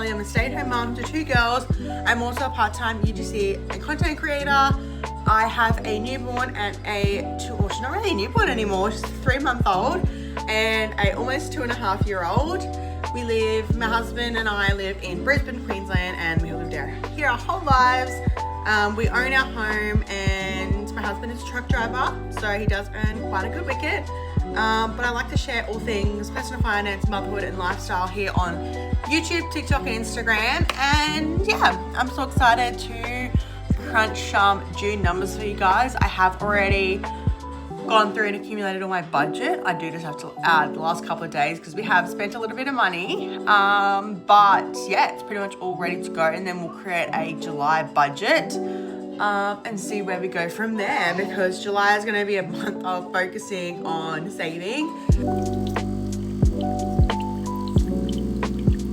Kylie. I'm a stay-at-home mom to 2 girls. I'm also a part-time UGC and content creator. I have a newborn and well, she's not really a newborn anymore. She's a 3-month-old and a almost 2.5-year-old. My husband and I live in Brisbane, Queensland, and we have lived here our whole lives. We own our home, and my husband is a truck driver, so he does earn quite a good wicket. But I like to share all things personal finance, motherhood, and lifestyle here on YouTube, TikTok, and Instagram. And yeah, I'm so excited to crunch some June numbers for you guys. I have already gone through and accumulated all my budget. I do just have to add the last couple of days because we have spent a little bit of money. But yeah, it's pretty much all ready to go, and then we'll create a July budget and see where we go from there, because July is going to be a month of focusing on saving.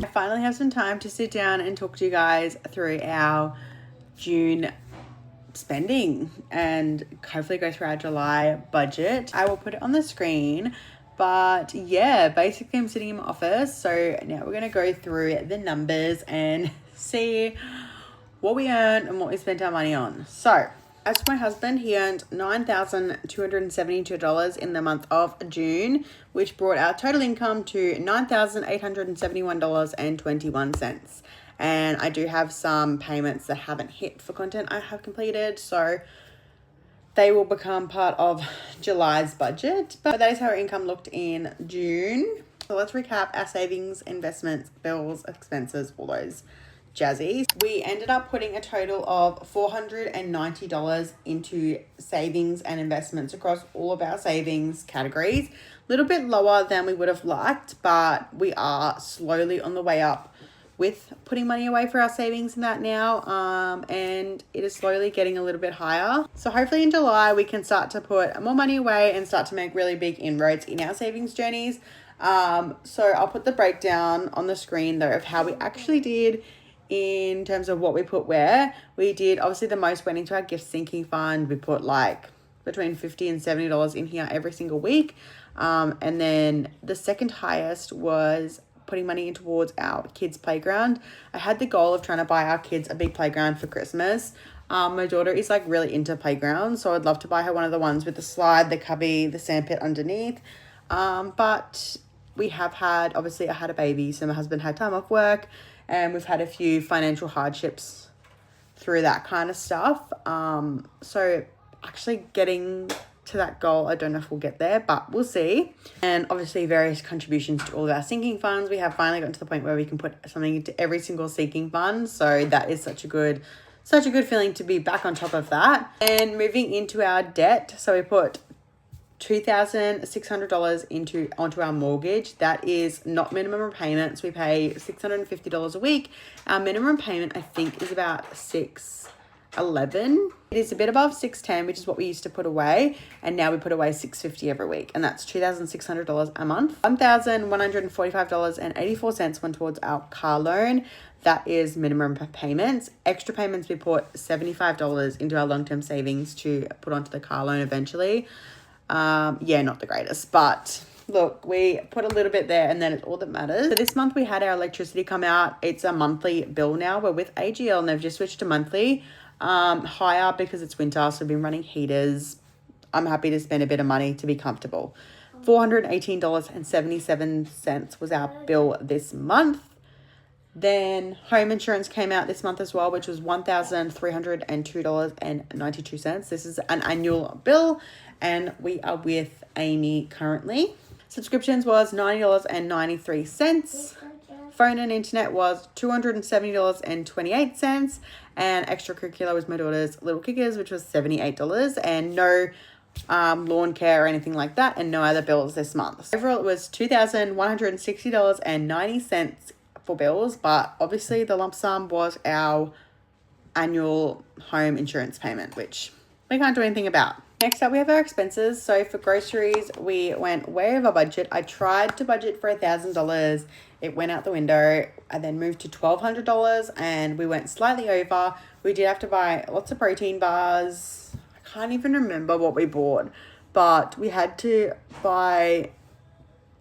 I finally have some time to sit down and talk to you guys through our June spending and hopefully go through our July budget. I will put it on the screen, but yeah, basically I'm sitting in my office, so now we're going to go through the numbers and see what we earned and what we spent our money on. So as for my husband, he earned $9,272 in the month of June, which brought our total income to $9,871.21. And I do have some payments that haven't hit for content I have completed, so they will become part of July's budget. But that is how our income looked in June. So let's recap our savings, investments, bills, expenses, all those jazzy. We ended up putting a total of $490 into savings and investments across all of our savings categories. A little bit lower than we would have liked, but we are slowly on the way up with putting money away for our savings and that now, and it is slowly getting a little bit higher. So hopefully in July we can start to put more money away and start to make really big inroads in our savings journeys. So I'll put the breakdown on the screen though of how we actually did in terms of what we put where. We did, obviously the most went into our gift sinking fund. We put like between $50 and $70 in here every single week. And then the second highest was putting money in towards our kids' playground. I had the goal of trying to buy our kids a big playground for Christmas. My daughter is like really into playgrounds, so I'd love to buy her one of the ones with the slide, the cubby, the sandpit underneath. But we have had, obviously I had a baby, so my husband had time off work, and we've had a few financial hardships through that kind of stuff. So actually getting to that goal, I don't know if we'll get there, but we'll see. And obviously various contributions to all of our sinking funds. We have finally gotten to the point where we can put something into every single sinking fund. So that is such a good feeling to be back on top of that. And moving into our debt. So we put $2,600 onto our mortgage. That is not minimum repayments. We pay $650 a week. Our minimum payment, I think, is about $611. It is a bit above $610, which is what we used to put away, and now we put away $650 every week, and that's $2,600 a month. $1,145.84 went towards our car loan. That is minimum payments. Extra payments, we put $75 into our long-term savings to put onto the car loan eventually. Yeah, not the greatest, but look, we put a little bit there and then it's all that matters. So this month we had our electricity come out. It's a monthly bill now. We're with AGL and they've just switched to monthly. Higher because it's winter, so we've been running heaters. I'm happy to spend a bit of money to be comfortable. $418.77 was our bill this month. Then home insurance came out this month as well, which was $1,302.92. This is an annual bill, and we are with Amy currently. Subscriptions was $90.93. Phone and internet was $270.28. And extracurricular was my daughter's Little Kickers, which was $78. And no lawn care or anything like that, and no other bills this month. Overall, it was $2,160.90 for bills, but obviously the lump sum was our annual home insurance payment, which we can't do anything about. Next up, we have our expenses. So for groceries, we went way over budget. I tried to budget for $1,000. It went out the window. I then moved to $1,200 and we went slightly over. We did have to buy lots of protein bars. I can't even remember what we bought, but we had to buy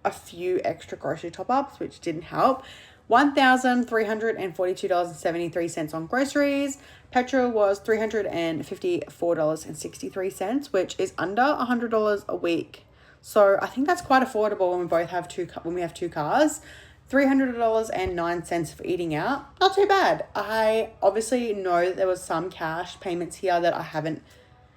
a few extra grocery top-ups, which didn't help. $1,342.73 on groceries. Petrol was $354.63, which is under $100 a week. So I think that's quite affordable when we have two cars. $300.09 for eating out. Not too bad. I obviously know that there was some cash payments here that I haven't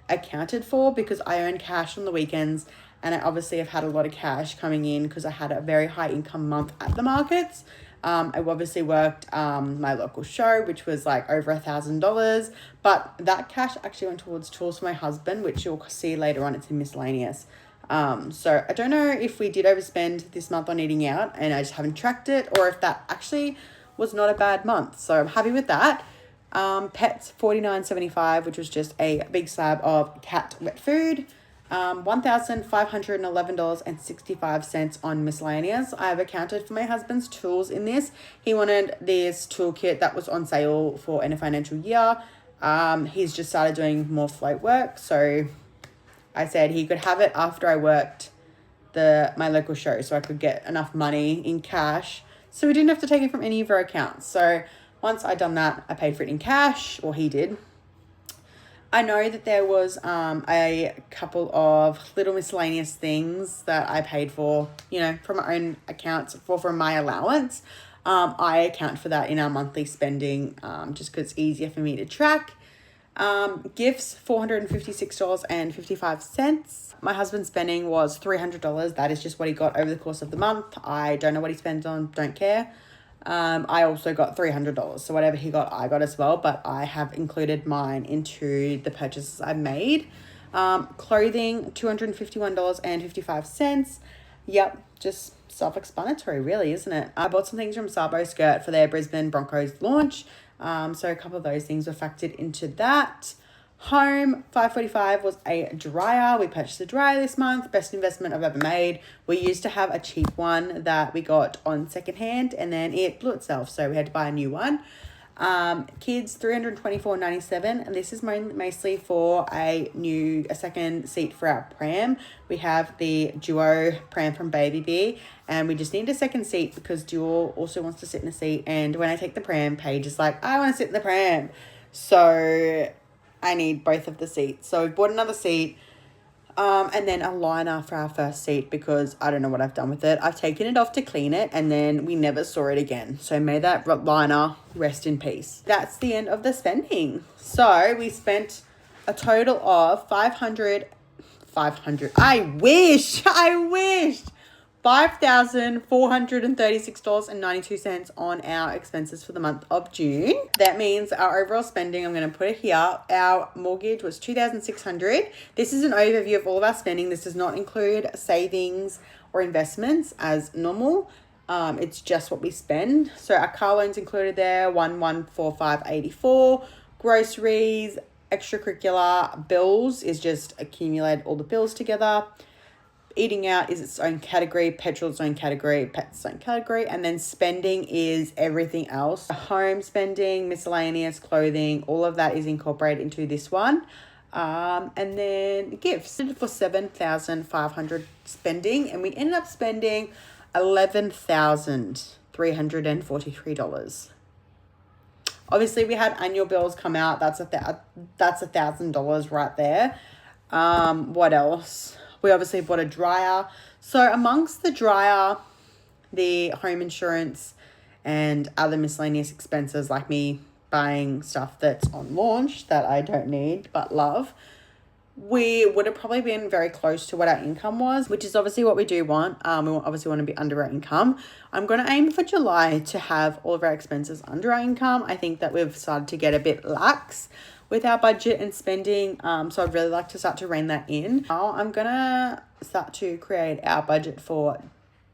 accounted for because I earn cash on the weekends, and I obviously have had a lot of cash coming in because I had a very high income month at the markets. I obviously worked my local show, which was like over $1,000, but that cash actually went towards tools for my husband, which you'll see later on. It's in miscellaneous. So I don't know if we did overspend this month on eating out and I just haven't tracked it, or if that actually was not a bad month. So I'm happy with that. Pets $49.75, which was just a big slab of cat wet food. $1,511.65 on miscellaneous. I have accounted for my husband's tools in this. He wanted this toolkit that was on sale for end of financial year. He's just started doing more float work, so I said he could have it after I worked my local show, so I could get enough money in cash so we didn't have to take it from any of our accounts. So once I'd done that, I paid for it in cash, or he did. I know that there was a couple of little miscellaneous things that I paid for, from my own accounts from my allowance. I account for that in our monthly spending just because it's easier for me to track. Gifts, $456.55. My husband's spending was $300. That is just what he got over the course of the month. I don't know what he spends on, don't care. I also got $300. So whatever he got, I got as well. But I have included mine into the purchases I made. Clothing, $251.55. Yep, just self-explanatory really, isn't it? I bought some things from Sabo Skirt for their Brisbane Broncos launch. So a couple of those things were factored into that. Home, $545 was a dryer. We purchased a dryer this month. Best investment I've ever made. We used to have a cheap one that we got on secondhand, and then it blew itself, so we had to buy a new one. Kids, $324.97, and this is mostly for a second seat for our pram. We have the Duo pram from Baby Bee, and we just need a second seat because Duo also wants to sit in the seat, and when I take the pram, Paige is like, I want to sit in the pram. So I need both of the seats. So we bought another seat, and then a liner for our first seat because I don't know what I've done with it. I've taken it off to clean it, and then we never saw it again. So may that liner rest in peace. That's the end of the spending. So we spent a total of $500. I wished. $5,436.92 on our expenses for the month of June. That means our overall spending, I'm going to put it here, our mortgage was $2,600. This is an overview of all of our spending. This does not include savings or investments as normal. It's just what we spend. So our car loans included there, $1,145.84. Groceries, extracurricular, bills is just accumulate all the bills together. Eating out is its own category, petrol its own category, pets its own category, and then spending is everything else. Home spending, miscellaneous, clothing, all of that is incorporated into this one. And then gifts for $7,500 spending, and we ended up spending $11,343. Obviously, we had annual bills come out. That's $1,000 right there. What else? We obviously bought a dryer. So amongst the dryer, the home insurance, and other miscellaneous expenses like me buying stuff that's on launch that I don't need but love, we would have probably been very close to what our income was, which is obviously what we do want. We obviously want to be under our income. I'm going to aim for July to have all of our expenses under our income. I think that we've started to get a bit lax with our budget and spending. So I'd really like to start to rein that in. Now I'm going to start to create our budget for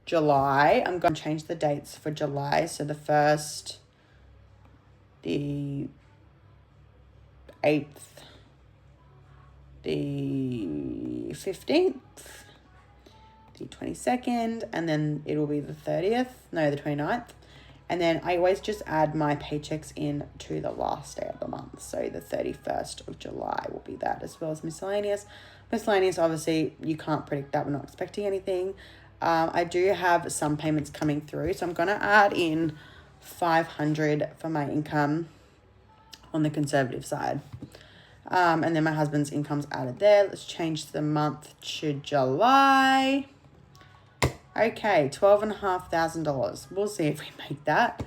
July. I'm going to change the dates for July. So the 1st, the 8th, the 15th, the 22nd, and then it will be the 30th, no, the 29th. And then I always just add my paychecks in to the last day of the month. So the 31st of July will be that, as well as miscellaneous. Miscellaneous, obviously, you can't predict that. We're not expecting anything. I do have some payments coming through. So I'm going to add in $500 for my income on the conservative side. And then my husband's income's added there. Let's change the month to July. Okay, $12,500. We'll see if we make that.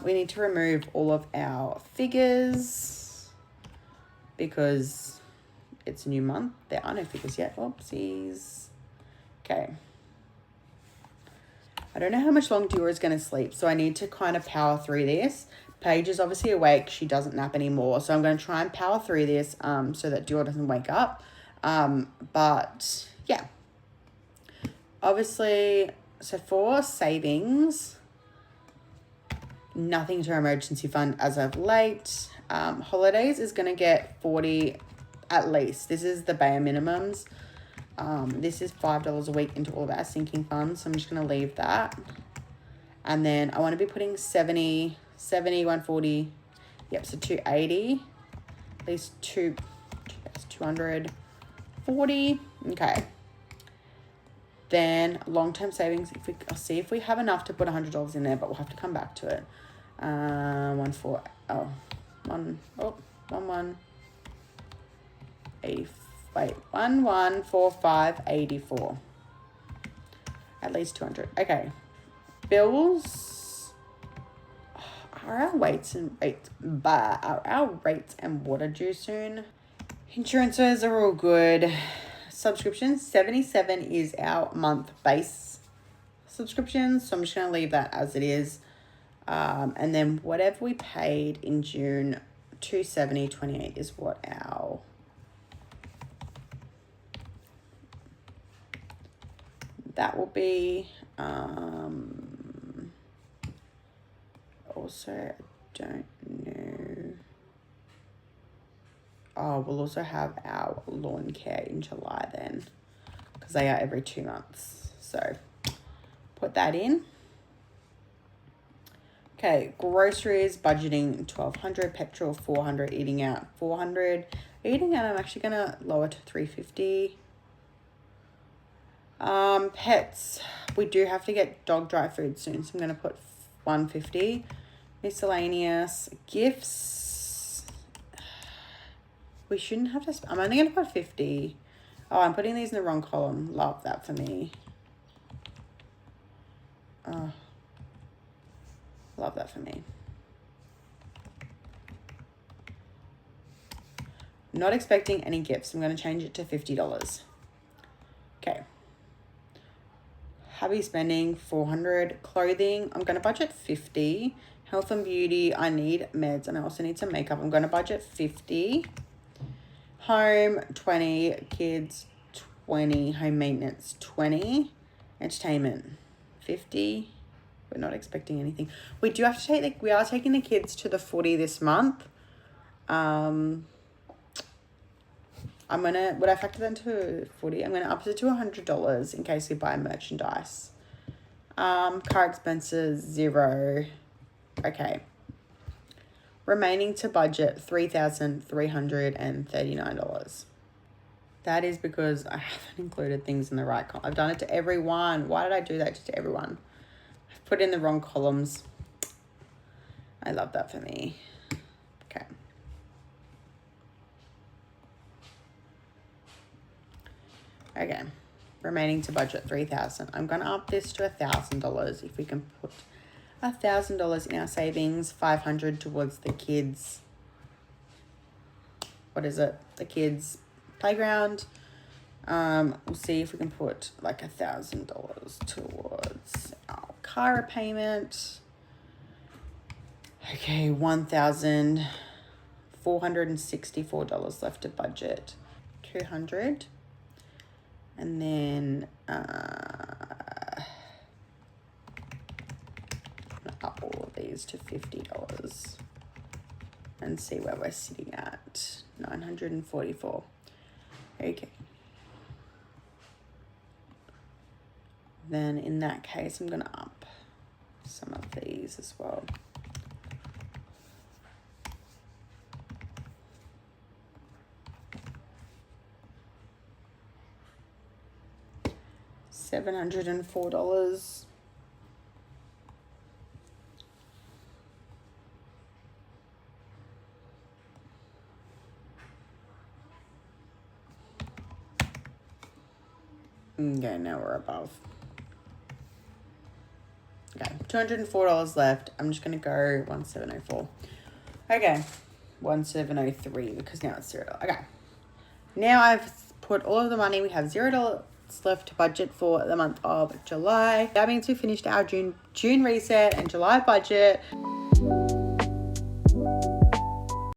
We need to remove all of our figures because it's a new month. There are no figures yet. Oopsies. Okay. I don't know how much longer Dior is going to sleep, so I need to kind of power through this. Paige is obviously awake. She doesn't nap anymore, so I'm going to try and power through this so that Dior doesn't wake up. But, yeah. Obviously, so for savings, nothing to our emergency fund as of late. Holidays is going to get 40 at least. This is the bare minimums. This is $5 a week into all of our sinking funds, so I'm just going to leave that. And then I want to be putting 70, 140, yep, so 280, at least 240, okay. Then long-term savings, I'll see if we have enough to put $100 in there, but we'll have to come back to it. 114584. At least 200. Okay. Bills. Are our rates and water due soon? Insurances are all good. Subscriptions, 77 is our month base subscription, so I'm just going to leave that as it is. And then whatever we paid in June, $270.28 is what our that will be. Also, I don't know. Oh, we'll also have our lawn care in July then, because they are every 2 months. So put that in. Okay, groceries, budgeting $1,200, petrol $400, eating out $400. Eating out, I'm actually gonna lower to $350. Pets, we do have to get dog dry food soon, so I'm gonna put $150. Miscellaneous, gifts. We shouldn't have to. I'm only gonna put $50. Oh, I'm putting these in the wrong column. Love that for me. Oh. Love that for me. Not expecting any gifts. I'm going to change it to $50. Okay. Hubby spending $400. Clothing, I'm going to budget $50. Health and beauty, I need meds and I also need some makeup. I'm going to budget $50. Home, $20. Kids, $20. Home maintenance, $20. Entertainment, $50. We're not expecting anything. We do have to we are taking the kids to the footy this month. Would I factor that into footy? I'm gonna up it to $100 in case we buy merchandise. Car expenses, $0. Okay. Remaining to budget, $3,339. That is because I haven't included things in the right column. I've done it to everyone. Why did I do that just to everyone? Put in the wrong columns. I love that for me. Okay. Okay. Remaining to budget $3,000. I'm going to up this to $1,000 if we can put $1,000 in our savings, $500 towards the kids. What is it? The kids' playground. We'll see if we can put like $1,000 towards our car repayment. Okay, $1,464 left to budget. $200. And then up all of these to $50 and see where we're sitting at. $944. Okay. Then in that case, I'm going to up some of these as well. $704. Okay, now we're above. Okay, $204 left. I'm just going to go 1704. Okay, 1703 because now it's $0. Okay. Now I've put all of the money. We have $0 left to budget for the month of July. That means we finished our June reset and July budget.